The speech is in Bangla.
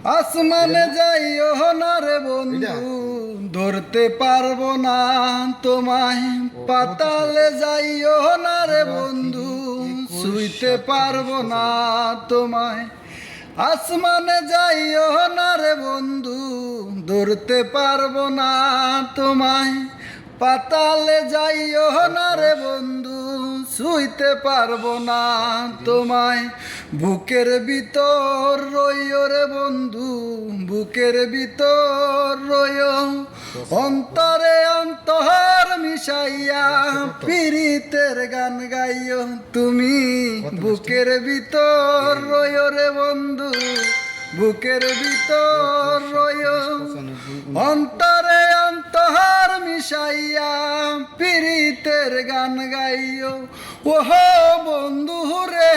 আসমানে যাইও না রে বন্ধু, ধরতে পারবো না তোমায়। পাতালে যাইও না রে বন্ধু, ছুঁইতে পারবো না তোমায়। আসমানে যাইও না রে বন্ধু, ধরতে পারবো না তোমায়। পাতালে যাইও না রে বন্ধু, ছুঁইতে পারবো না তোমায়। বুকের ভিতর রইও রে বন্ধু, বুকের ভিতর রইও। অন্তরে অন্তর মিশাইয়া পীড়িতের গান গাইও তুমি। বুকের ভিতর রইও রে বন্ধু, বুকের ভিতর রইও। অন্তরে অন্তর মিশাইয়া পীড়িতের গান গাইও। ওহো বন্ধু রে।